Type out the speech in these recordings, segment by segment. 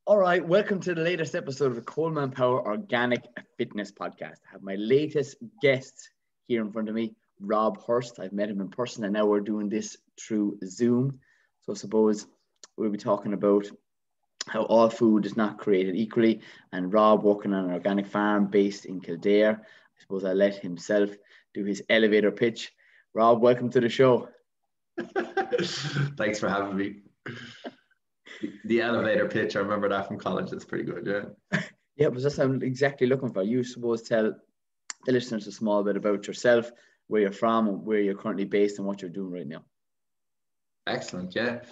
All right, welcome to the latest episode of the Coleman Power Organic Fitness Podcast. I have my latest guest here in front of me, Rob Hurst. I've met him in person and now we're doing this through Zoom. So I suppose we'll be talking about how all food is not created equally, and Rob working on an organic farm based in Kildare. I suppose I'll let himself do his elevator pitch. Rob, welcome to the show. Thanks for having me. The elevator pitch, I remember that from college. That's pretty good, yeah. Yeah, but that's what I'm exactly looking for. You suppose tell the listeners a small bit about yourself, where you're from, and where you're currently based, and what you're doing right now. Excellent, yeah.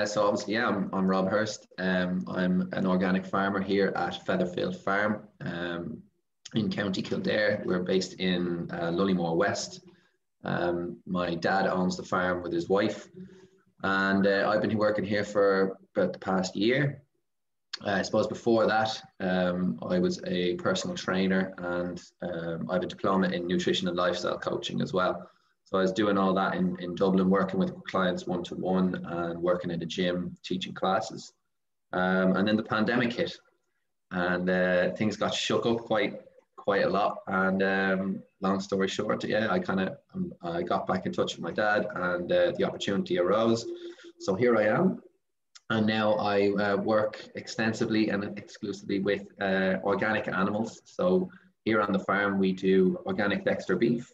So obviously, yeah, I'm Rob Hurst. I'm an organic farmer here at Featherfield Farm in County Kildare. We're based in Lullymore West. My dad owns the farm with his wife, and I've been working here for about the past year. I suppose before that, I was a personal trainer, and I have a diploma in nutrition and lifestyle coaching as well. So I was doing all that in Dublin, working with clients one-to-one and working in a gym, teaching classes. And then the pandemic hit, and things got shook up quite a lot. And long story short, yeah, I got back in touch with my dad, and the opportunity arose. So here I am. And now I work extensively and exclusively with organic animals. So here on the farm, we do organic Dexter beef,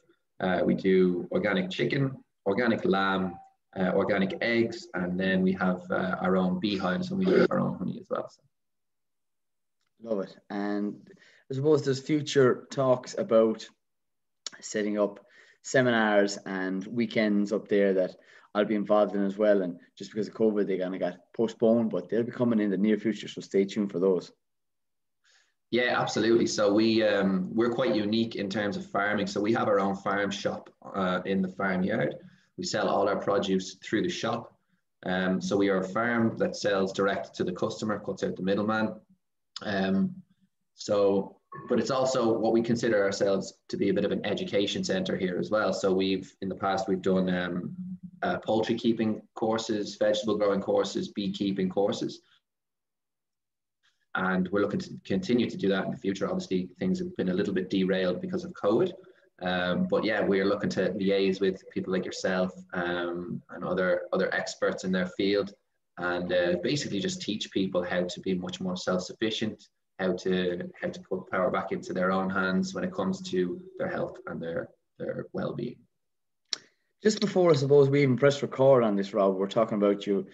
we do organic chicken, organic lamb, organic eggs, and then we have our own beehives, and we make our own honey as well. So. Love it. And I suppose there's future talks about setting up seminars and weekends up there that I'll be involved in as well. And just because of COVID, they kind of got postponed, but they'll be coming in the near future. So stay tuned for those. Yeah, absolutely. So we're quite unique in terms of farming. So we have our own farm shop in the farmyard. We sell all our produce through the shop. So we are a farm that sells direct to the customer, cuts out the middleman. But it's also what we consider ourselves to be a bit of an education center here as well. So in the past, we've done poultry keeping courses, vegetable growing courses, beekeeping courses. And we're looking to continue to do that in the future. Obviously, things have been a little bit derailed because of COVID. But yeah, we're looking to liaise with people like yourself and other experts in their field, and basically just teach people how to be much more self-sufficient, how to put power back into their own hands when it comes to their health and their well-being. Just before, I suppose, we even press record on this, Rob, we're talking about your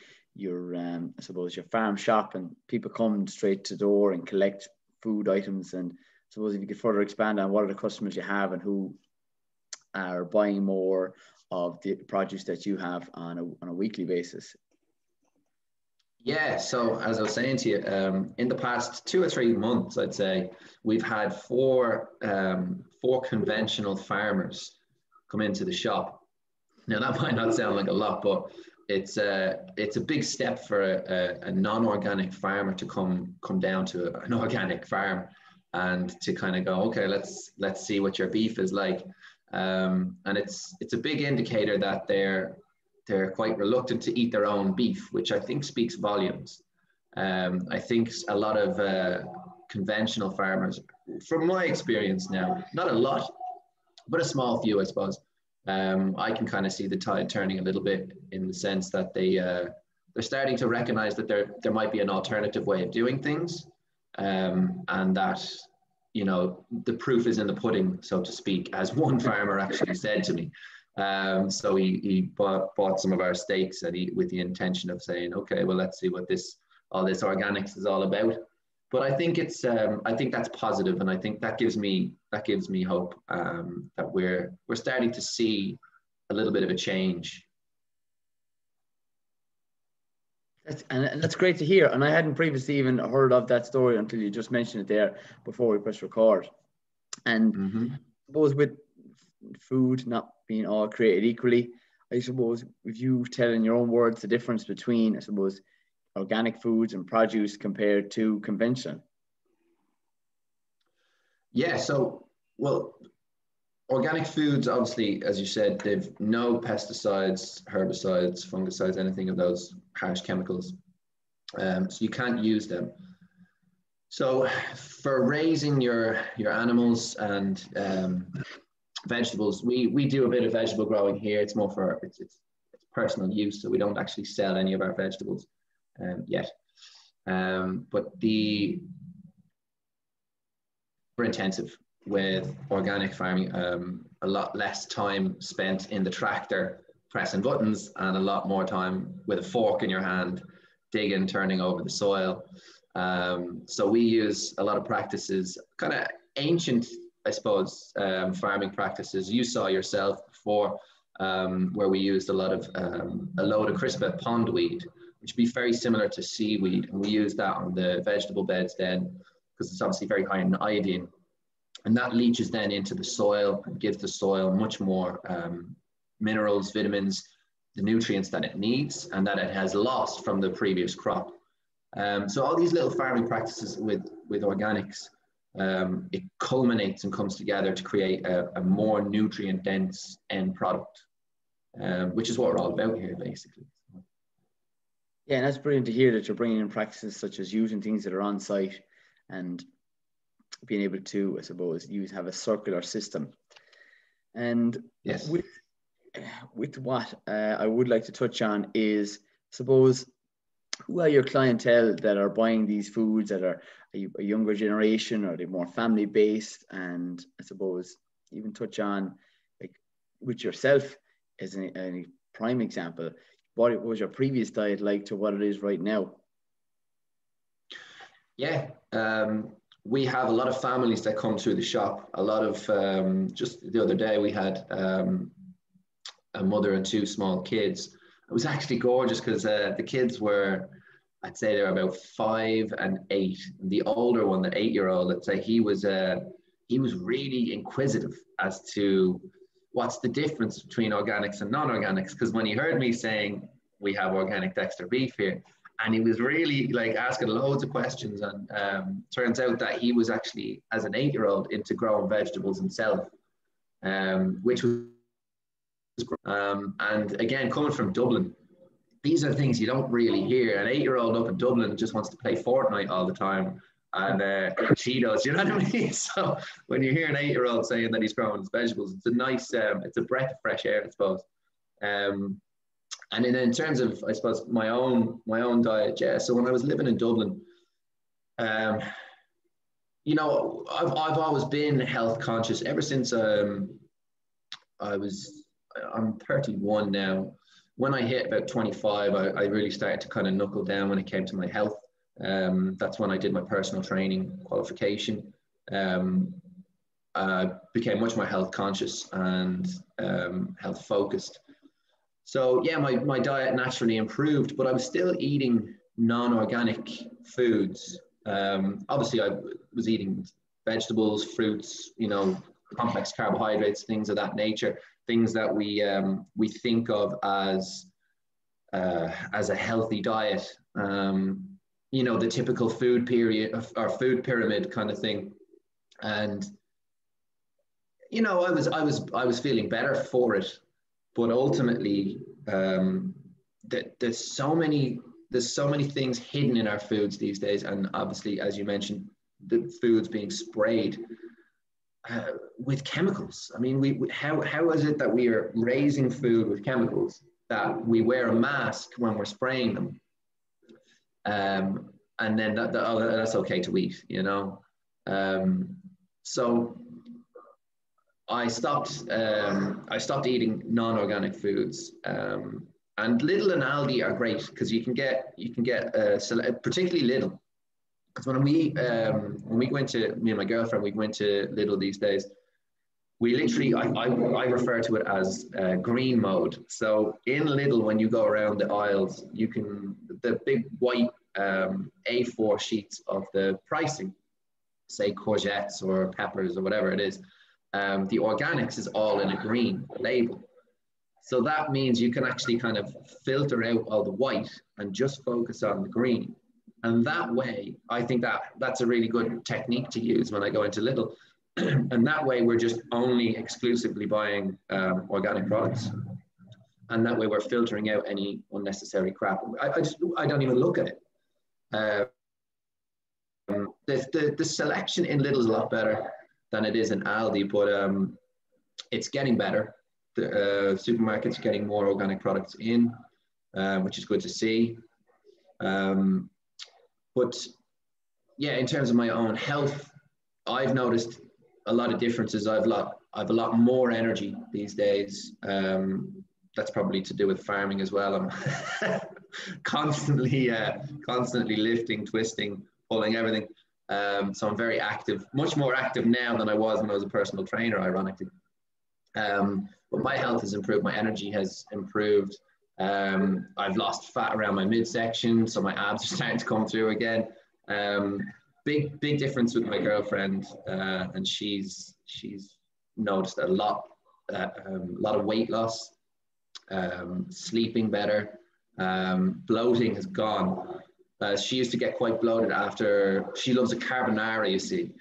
I suppose your farm shop, and people come straight to the door and collect food items. And I suppose if you could further expand on what are the customers you have and who are buying more of the produce that you have on a weekly basis. Yeah, so as I was saying to you, in the past 2 or 3 months, I'd say we've had four conventional farmers come into the shop. Now that might not sound like a lot, but it's a big step for a non-organic farmer to come down to an organic farm and to kind of go, okay, let's see what your beef is like, and it's a big indicator that they're quite reluctant to eat their own beef, which I think speaks volumes. I think a lot of conventional farmers, from my experience now, not a lot, but a small few, I suppose. I can kind of see the tide turning a little bit in the sense that they're starting to recognize that there might be an alternative way of doing things, and that, you know, the proof is in the pudding, so to speak, as one farmer actually said to me. So he bought some of our steaks with the intention of saying, okay, well, let's see what all this organics is all about. But I think I think that's positive, and I think that gives me hope that we're starting to see a little bit of a change. That's great to hear. And I hadn't previously even heard of that story until you just mentioned it there before we press record. And I suppose with food not being all created equally, I suppose if you tell in your own words the difference between, I suppose, organic foods and produce compared to conventional. Yeah, so, well, organic foods, obviously, as you said, they've no pesticides, herbicides, fungicides, anything of those harsh chemicals. So you can't use them. So for raising your animals and vegetables, we do a bit of vegetable growing here. It's more for it's personal use, so we don't actually sell any of our vegetables yet. But we're intensive with organic farming. A lot less time spent in the tractor pressing buttons, and a lot more time with a fork in your hand, digging, turning over the soil. So we use a lot of practices, kind of ancient, I suppose, farming practices. You saw yourself before, where we used a lot of a load of crispa pondweed, which would be very similar to seaweed. And we use that on the vegetable beds then, because it's obviously very high in iodine. And that leaches then into the soil and gives the soil much more minerals, vitamins, the nutrients that it needs and that it has lost from the previous crop. So all these little farming practices with organics, it culminates and comes together to create a more nutrient dense end product, which is what we're all about here, basically. Yeah, and that's brilliant to hear that you're bringing in practices such as using things that are on site and being able to, I suppose, have a circular system. And yes, with what I would like to touch on is, suppose, who are your clientele that are buying these foods, that are a younger generation, or are they more family based? And I suppose even touch on, like, with yourself as a prime example, what was your previous diet like to what it is right now? Yeah, we have a lot of families that come through the shop. A lot of, just the other day we had a mother and two small kids. It was actually gorgeous because the kids were, I'd say they're about 5 and 8. The older one, the 8-year-old, let's say, he was really inquisitive as to what's the difference between organics and non-organics. Because when he heard me saying we have organic Dexter beef here, and he was really like asking loads of questions, and turns out that he was actually, as an 8-year-old, into growing vegetables himself, which was and again, coming from Dublin, these are things you don't really hear. An 8-year-old up in Dublin just wants to play Fortnite all the time and Cheetos, you know what I mean? So when you hear an 8-year-old saying that he's growing his vegetables, it's a nice, it's a breath of fresh air, I suppose. And then in terms of, I suppose, my own diet, yeah. So when I was living in Dublin, you know, I've always been health conscious ever since I'm 31 now. When I hit about 25, I really started to kind of knuckle down when it came to my health. That's when I did my personal training qualification. I became much more health conscious and health focused. So yeah, my diet naturally improved, but I was still eating non-organic foods. Obviously, I was eating vegetables, fruits, you know, complex carbohydrates, things of that nature, things that we think of as a healthy diet. You know, the typical food period or food pyramid kind of thing. And you know, I was feeling better for it, but ultimately, there's so many things hidden in our foods these days, and obviously, as you mentioned, the foods being sprayed with chemicals. I mean, how is it that we are raising food with chemicals, that we wear a mask when we're spraying them, and then that's okay to eat, you know? So I stopped eating non-organic foods, and Lidl and Aldi are great because you can get particularly Lidl, because when we go into, me and my girlfriend, we go into Lidl these days, we literally, I refer to it as green mode. So in Lidl, when you go around the aisles, you can, the big white A4 sheets of the pricing, say courgettes or peppers or whatever it is, the organics is all in a green label. So that means you can actually kind of filter out all the white and just focus on the green. And that way, I think that's a really good technique to use when I go into Lidl. And that way, we're just only exclusively buying organic products. And that way, we're filtering out any unnecessary crap. I don't even look at it. The selection in Lidl is a lot better than it is in Aldi, but it's getting better. The supermarkets are getting more organic products in, which is good to see. But yeah, in terms of my own health, I've noticed a lot of differences. I've a lot more energy these days. That's probably to do with farming as well. I'm constantly lifting, twisting, pulling, everything. So I'm very active, much more active now than I was when I was a personal trainer, ironically. But my health has improved. My energy has improved. I've lost fat around my midsection, so my abs are starting to come through again. Big difference with my girlfriend, and she's noticed a lot of weight loss, sleeping better, bloating has gone. She used to get quite bloated after, she loves a carbonara, you see.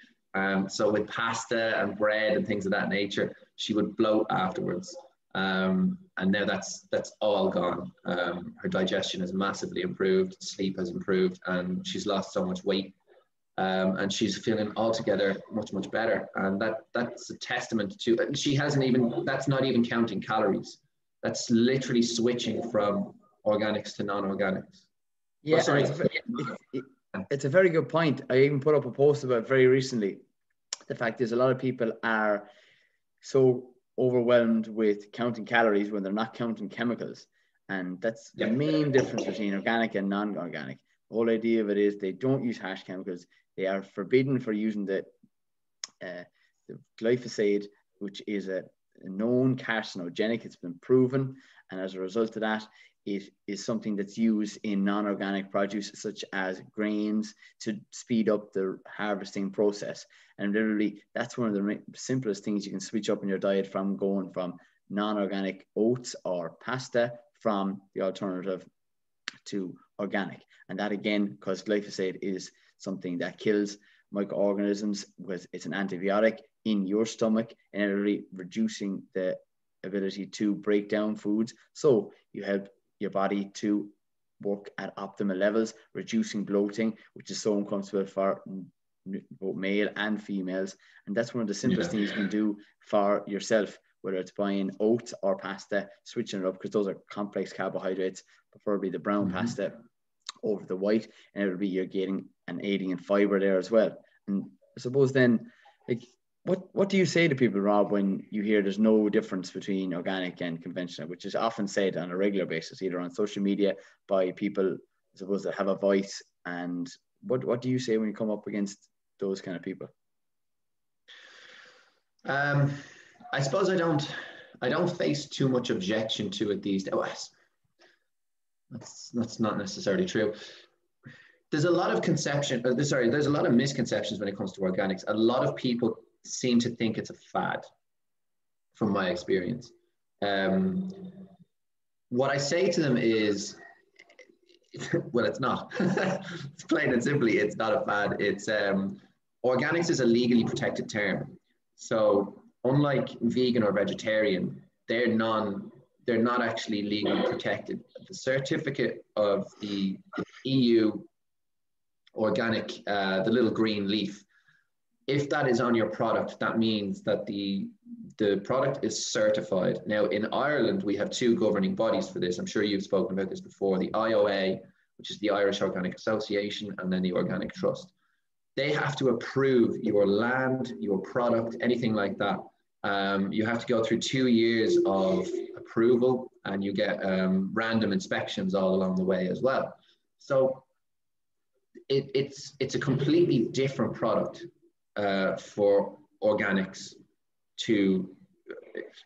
So with pasta and bread and things of that nature, she would bloat afterwards. And now that's all gone. Her digestion has massively improved, sleep has improved, and she's lost so much weight. And she's feeling altogether much better. And that's a testament to, she hasn't even, that's not even counting calories. That's literally switching from organics to non-organics. Yeah, oh, it's a very good point. I even put up a post about it very recently. The fact is, a lot of people are so overwhelmed with counting calories when they're not counting chemicals. And that's the main difference between organic and non-organic. The whole idea of it is they don't use harsh chemicals. They are forbidden for using the glyphosate, which is a known carcinogenic. It's been proven. And as a result of that, it is something that's used in non-organic produce, such as grains, to speed up the harvesting process. And literally, that's one of the simplest things you can switch up in your diet, from going from non-organic oats or pasta from the alternative to organic. And that, again, because glyphosate is something that kills microorganisms, it's an antibiotic in your stomach, and literally reducing the ability to break down foods. So you help your body to work at optimal levels, reducing bloating, which is so uncomfortable for both male and females. And that's one of the simplest things you can do for yourself, whether it's buying oats or pasta, switching it up, because those are complex carbohydrates, preferably the brown pasta over the white, and it'll be you're getting and aiding in fiber there as well. And I suppose then, like, what do you say to people, Rob, when you hear there's no difference between organic and conventional, which is often said on a regular basis, either on social media by people, I suppose, that have a voice? And what do you say when you come up against those kind of people? I suppose I don't face too much objection to it these days. That's not necessarily true. There's a lot of there's a lot of misconceptions when it comes to organics. A lot of people seem to think it's a fad, from my experience. What I say to them is, well, it's not. It's plain and simply, it's not a fad. It's organics is a legally protected term. So unlike vegan or vegetarian, they're not actually legally protected. The certificate of the EU organic, the little green leaf, if that is on your product, that means that the product is certified. Now, in Ireland, we have two governing bodies for this. I'm sure you've spoken about this before: the IOA, which is the Irish Organic Association, and then the Organic Trust. They have to approve your land, your product, anything like that. You have to go through 2 years of approval, and you get random inspections all along the way as well. So it's a completely different product for organics.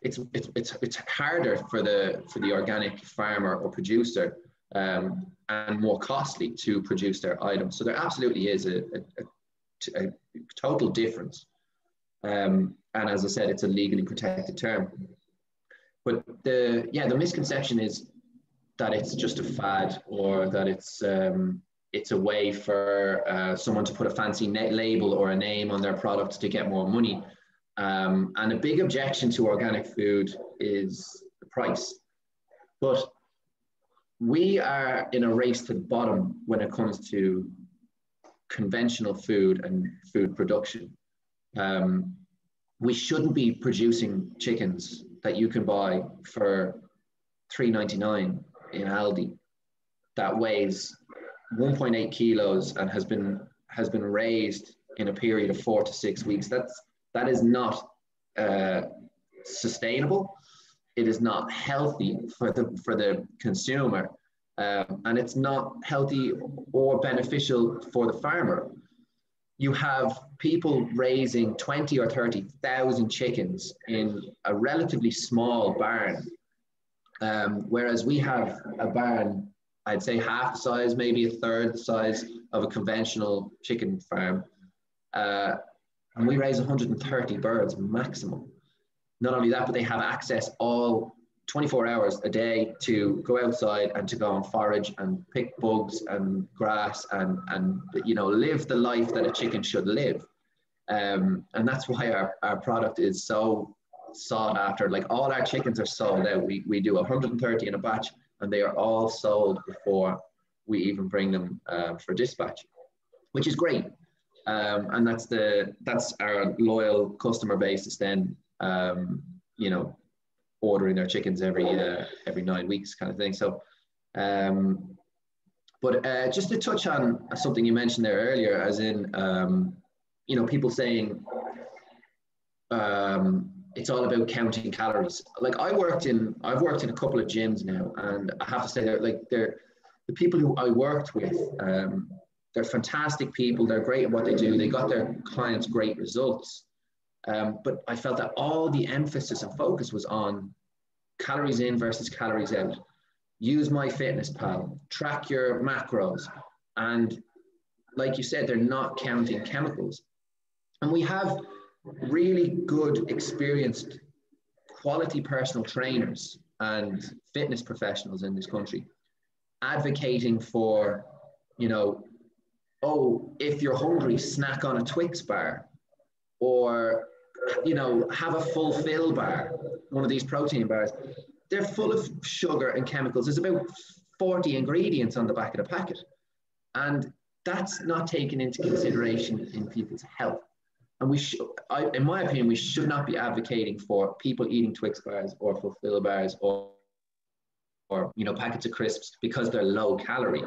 It's harder for the organic farmer or producer, and more costly to produce their items. So there absolutely is a total difference. And as I said, it's a legally protected term. But the misconception is that it's just a fad, or that it's a way for someone to put a fancy label or a name on their product to get more money. And a big objection to organic food is the price. But we are in a race to the bottom when it comes to conventional food and food production. We shouldn't be producing chickens that you can buy for $3.99 in Aldi that weighs 1.8 kilos and has been raised in a period of 4 to 6 weeks. That is not sustainable. It is not healthy for the consumer, and it's not healthy or beneficial for the farmer. You have people raising 20 or 30,000 chickens in a relatively small barn, whereas we have a barn, I'd say half the size, maybe a third the size of a conventional chicken farm, and we raise 130 birds maximum. Not only that, but they have access all 24 hours a day to go outside and to go and forage and pick bugs and grass and live the life that a chicken should live. And that's why our product is so sought after. Like, all our chickens are sold out. We do 130 in a batch, and they are all sold before we even bring them for dispatch, which is great. And that's our loyal customer base is then ordering their chickens every 9 weeks kind of thing. So, but just to touch on something you mentioned there earlier, as in, people saying it's all about counting calories. Like, I've worked in a couple of gyms now, and I have to say the people who I worked with, they're fantastic people. They're great at what they do. They got their clients great results. But I felt that all the emphasis and focus was on calories in versus calories out. Use MyFitnessPal, track your macros. And like you said, they're not counting chemicals. And we have really good, experienced, quality personal trainers and fitness professionals in this country advocating for, if you're hungry, snack on a Twix bar, or have a Fulfill bar, one of these protein bars. They're full of sugar and chemicals. There's about 40 ingredients on the back of the packet, and that's not taken into consideration in people's health. And in my opinion, we should not be advocating for people eating Twix bars or Fulfill bars or packets of crisps because they're low calorie.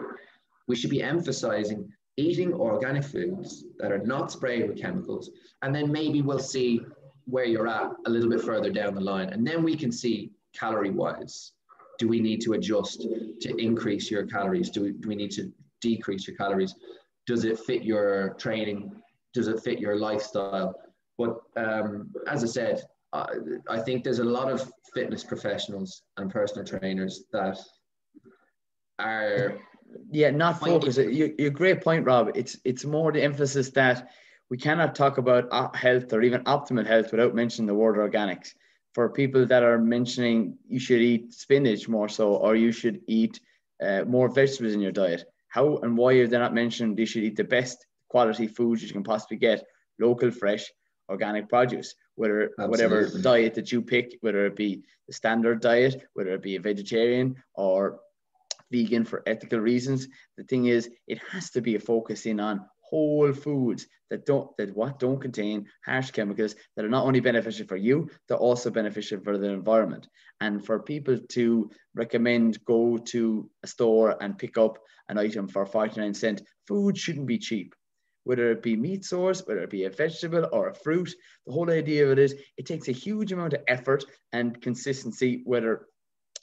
We should be emphasizing eating organic foods that are not sprayed with chemicals, and then maybe we'll see where you're at a little bit further down the line, and then we can see calorie wise, do we need to adjust to increase your calories? Do we need to decrease your calories? Does it fit your training? Does it fit your lifestyle? But as I said, I think there's a lot of fitness professionals and personal trainers that are not focus. You're great point, Rob. It's more the emphasis that we cannot talk about health or even optimal health without mentioning the word organics. For people that are mentioning you should eat spinach more so, or you should eat more vegetables in your diet, how and why are they not mentioning you should eat the best quality foods you can possibly get, local, fresh, organic produce, whatever diet that you pick, whether it be the standard diet, whether it be a vegetarian or vegan for ethical reasons. The thing is, it has to be a focus in on whole foods that don't contain harsh chemicals, that are not only beneficial for you, they're also beneficial for the environment. And for people to recommend go to a store and pick up an item for 49 cents, food shouldn't be cheap. Whether it be meat source, whether it be a vegetable or a fruit, the whole idea of it is it takes a huge amount of effort and consistency, whether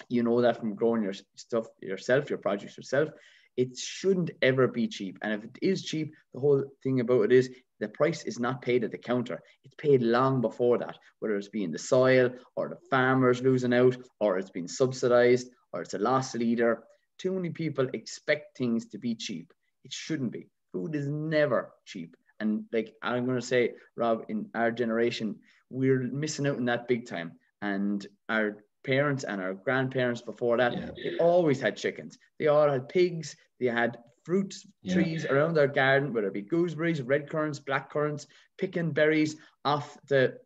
you know that from growing your stuff yourself, your produce yourself. It shouldn't ever be cheap. And if it is cheap, the whole thing about it is the price is not paid at the counter. It's paid long before that, whether it's being the soil or the farmers losing out, or it's being subsidized, or it's a loss leader. Too many people expect things to be cheap. It shouldn't be. Food is never cheap. And like I'm going to say, Rob, in our generation, we're missing out on that big time. And our parents and our grandparents before that, they always had chickens. They all had pigs. They had fruit trees around their garden, whether it be gooseberries, red currants, black currants, picking berries off the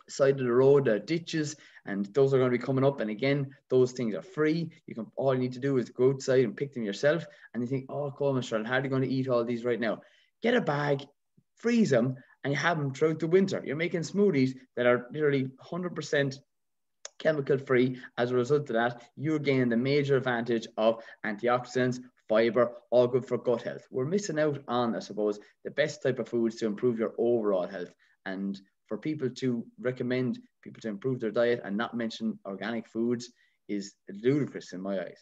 side of the road, the ditches, and those are going to be coming up. And again, those things are free. All you need to do is go outside and pick them yourself. And you think, oh, Coleman, I'm hardly going to eat all these right now. get a bag, freeze them, and you have them throughout the winter. You're making smoothies that are literally 100% chemical free. As a result of that, you're gaining the major advantage of antioxidants, fiber, all good for gut health. We're missing out on, I suppose, the best type of foods to improve your overall health. And for people to recommend people to improve their diet and not mention organic foods is ludicrous in my eyes.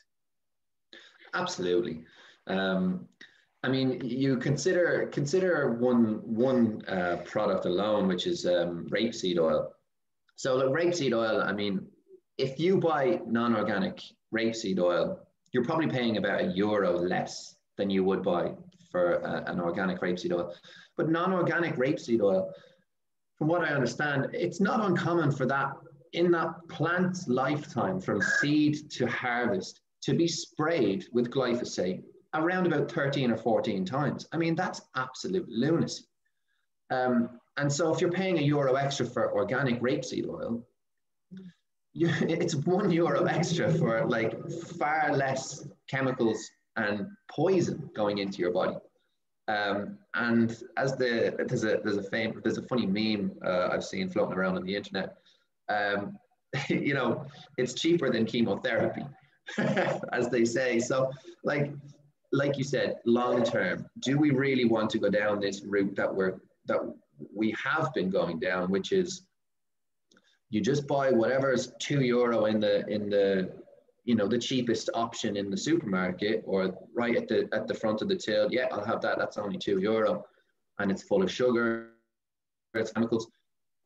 Absolutely. I mean, you consider one product alone, which is rapeseed oil. So like rapeseed oil, I mean, if you buy non-organic rapeseed oil, you're probably paying about €1 less than you would buy for an organic rapeseed oil. But non-organic rapeseed oil, from what I understand, it's not uncommon for that in that plant's lifetime from seed to harvest to be sprayed with glyphosate around about 13 or 14 times. I mean, that's absolute lunacy. And so if you're paying €1 extra for organic rapeseed oil, it's €1 extra for like far less chemicals and poison going into your body. And as there's a funny meme I've seen floating around on the internet. You know, it's cheaper than chemotherapy, as they say. So like you said, long term, do we really want to go down this route that we have been going down, which is you just buy whatever's €2 in the you know, the cheapest option in the supermarket, or right at the front of the till. Yeah, I'll have that. That's only €2, and it's full of sugar, it's chemicals,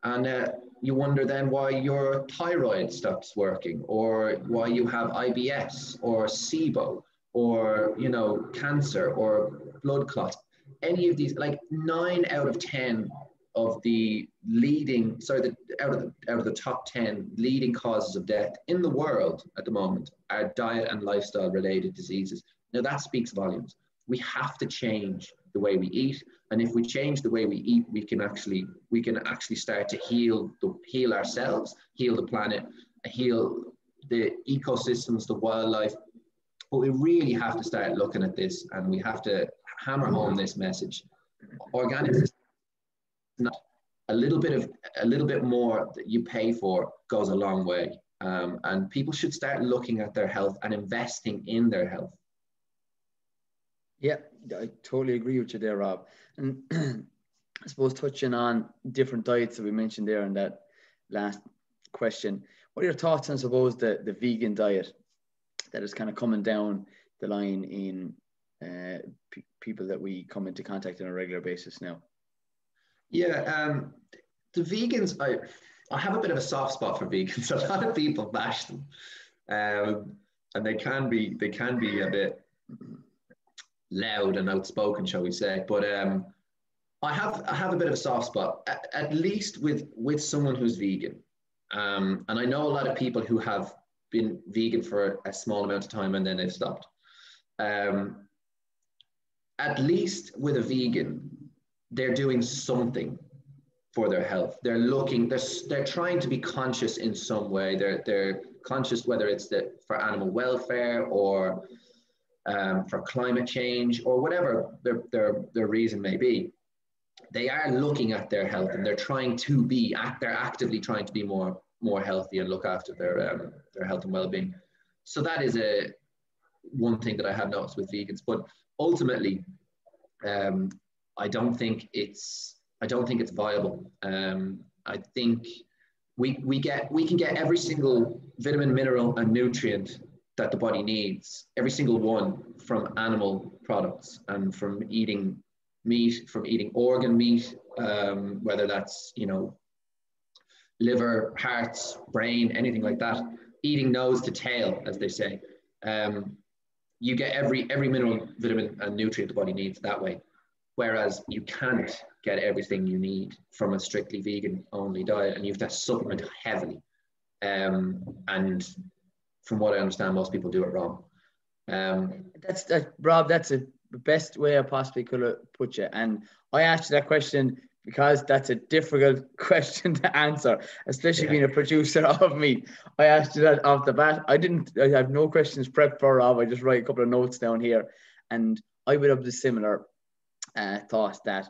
and you wonder then why your thyroid stops working, or why you have IBS or SIBO, or you know, cancer or blood clots. Any of these, like 9 out of 10 of the leading, out of the top 10 leading causes of death in the world at the moment are diet and lifestyle related diseases. Now that speaks volumes. We have to change the way we eat, and if we change the way we eat, we can actually start to heal ourselves, heal the planet, heal the ecosystems, the wildlife. But we really have to start looking at this, and we have to hammer home this message. Organic is not a little bit more that you pay for goes a long way, and people should start looking at their health and investing in their health. Yeah, I totally agree with you there, Rob. And I suppose touching on different diets that we mentioned there in that last question, what are your thoughts on, suppose, the vegan diet that is kind of coming down the line in people that we come into contact on a regular basis now? Yeah, the vegans, I have a bit of a soft spot for vegans. A lot of people bash them, and they can be a bit loud and outspoken, shall we say? But I have a bit of a soft spot, at least with someone who's vegan, and I know a lot of people who have been vegan for a small amount of time and then they've stopped. At least with a vegan, they're doing something for their health. They're trying to be conscious in some way. They're conscious, whether it's for animal welfare or for climate change or whatever their reason may be. They are looking at their health, and they're actively trying to be more healthy and look after their health and well-being. So that is one thing that I have noticed with vegans. But ultimately, I don't think it's viable. I think we can get every single vitamin, mineral, and nutrient that the body needs, every single one, from animal products and from eating meat, from eating organ meat, whether that's, you know, liver, hearts, brain, anything like that, eating nose to tail, as they say. You get every mineral, vitamin, and nutrient the body needs that way. Whereas you can't get everything you need from a strictly vegan only diet, and you have to supplement heavily. And from what I understand, most people do it wrong. Rob, that's the best way I possibly could have put you. And I asked you that question because that's a difficult question to answer, especially being a producer of meat. I asked you that off the bat. I have no questions prepped for Rob. I just write a couple of notes down here, and I would have the similar. thought that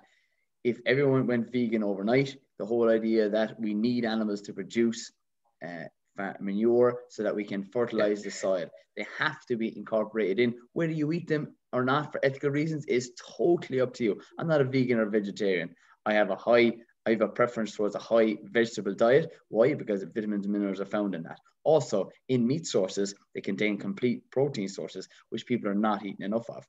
if everyone went vegan overnight, the whole idea that we need animals to produce manure so that we can fertilize the soil, they have to be incorporated in. Whether you eat them or not for ethical reasons is totally up to you. I'm not a vegan or vegetarian. I have a preference towards a high vegetable diet. Why? Because vitamins and minerals are found in that. Also, in meat sources, they contain complete protein sources, which people are not eating enough of.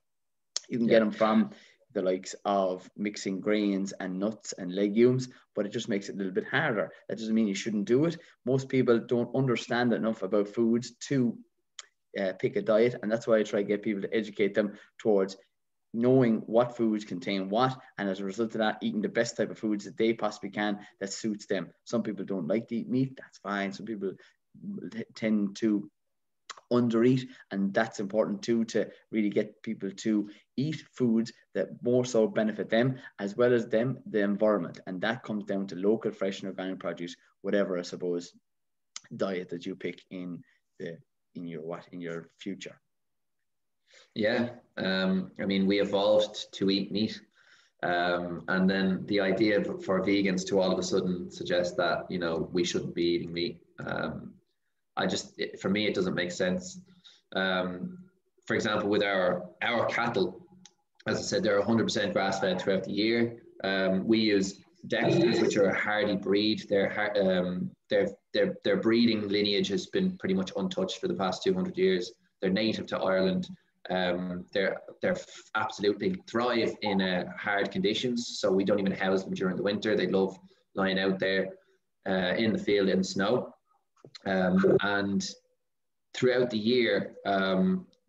You can get them from the likes of mixing grains and nuts and legumes, but it just makes it a little bit harder. That doesn't mean you shouldn't do it. Most people don't understand enough about foods to pick a diet, and that's why I try to get people to educate them towards knowing what foods contain what, and as a result of that, eating the best type of foods that they possibly can that suits them. Some people don't like to eat meat, that's fine. Some people tend to undereat, and that's important too, to really get people to eat foods that more so benefit them as well as the environment, and that comes down to local, fresh and organic produce, whatever I suppose diet that you pick in your future. Yeah, I mean, we evolved to eat meat, and then the idea for vegans to all of a sudden suggest that, you know, we shouldn't be eating meat. For me, it doesn't make sense. For example, with our cattle, as I said, they're 100% grass-fed throughout the year. We use Dexters, which are a hardy breed. Their breeding lineage has been pretty much untouched for the past 200 years. They're native to Ireland. They're absolutely thrive in hard conditions, so we don't even house them during the winter. They love lying out there in the field in the snow. And throughout the year,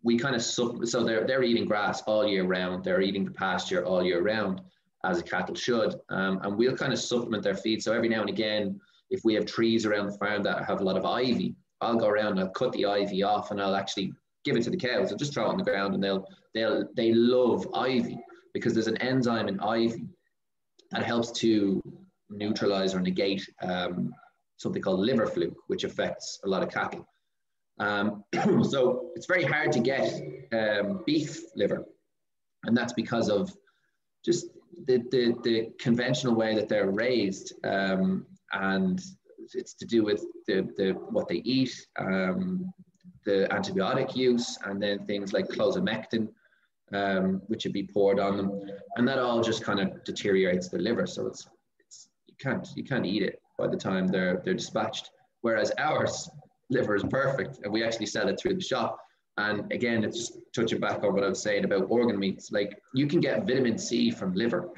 we kind of so they're eating grass all year round. They're eating the pasture all year round, as a cattle should. And we'll kind of supplement their feed. So every now and again, if we have trees around the farm that have a lot of ivy, I'll go around and I'll cut the ivy off, and I'll actually give it to the cows. I'll just throw it on the ground, and they love ivy because there's an enzyme in ivy that helps to neutralize or negate something called liver fluke, which affects a lot of cattle. So it's very hard to get beef liver, and that's because of just the conventional way that they're raised, and it's to do with what they eat, the antibiotic use, and then things like closamectin, which would be poured on them, and that all just kind of deteriorates the liver. So it's you can't eat it by the time they're dispatched. Whereas ours liver is perfect, and we actually sell it through the shop. And again, it's just touching back on what I was saying about organ meats. Like, you can get vitamin C from liver,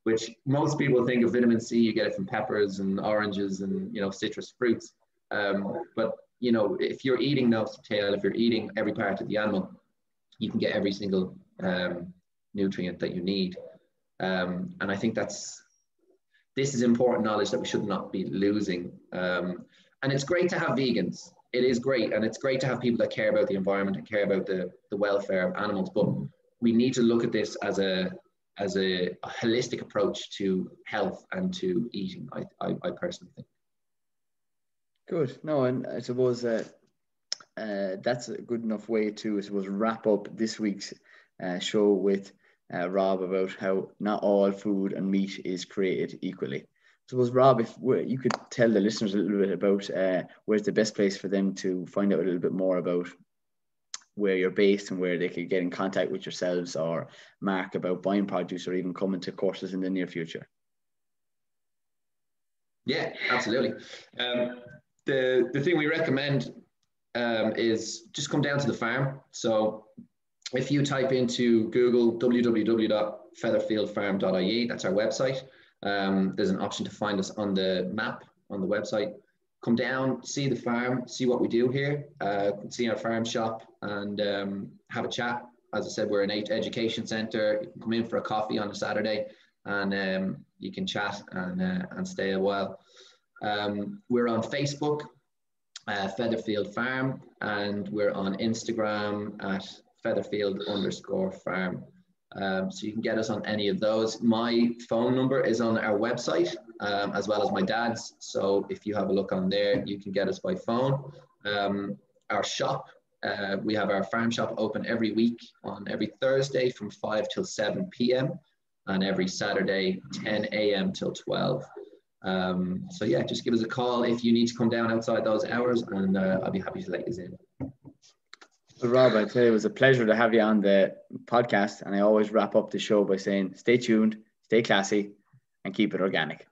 which most people think of vitamin C, you get it from peppers and oranges and, you know, citrus fruits. But, you know, if you're eating nose to tail, if you're eating every part of the animal, you can get every single nutrient that you need. And I think this is important knowledge that we should not be losing. And it's great to have vegans. It is great, and it's great to have people that care about the environment and care about the welfare of animals. But we need to look at this as a holistic approach to health and to eating. I personally think. Good. No, and I suppose that's a good enough way to, I suppose, wrap up this week's show with Rob about how not all food and meat is created equally. I suppose, Rob, if you could tell the listeners a little bit about where's the best place for them to find out a little bit more about where you're based and where they could get in contact with yourselves or Mark about buying produce or even coming to courses in the near future. Yeah, absolutely. The thing we recommend is just come down to the farm. So if you type into Google www.featherfieldfarm.ie, that's our website. There's an option to find us on the map on the website. Come down, see the farm, see what we do here, see our farm shop, and have a chat. As I said, we're an education centre. You can come in for a coffee on a Saturday, and you can chat and stay a while. We're on Facebook, Featherfield Farm, and we're on Instagram at Featherfield_farm. So you can get us on any of those. My phone number is on our website, as well as my dad's. So if you have a look on there, you can get us by phone. Our shop, we have our farm shop open every week on every Thursday from 5 till 7 p.m. and every Saturday, 10 a.m. till 12. So yeah, just give us a call if you need to come down outside those hours, and I'll be happy to let you in. Well, Rob, I tell you, it was a pleasure to have you on the podcast, and I always wrap up the show by saying, stay tuned, stay classy, and keep it organic.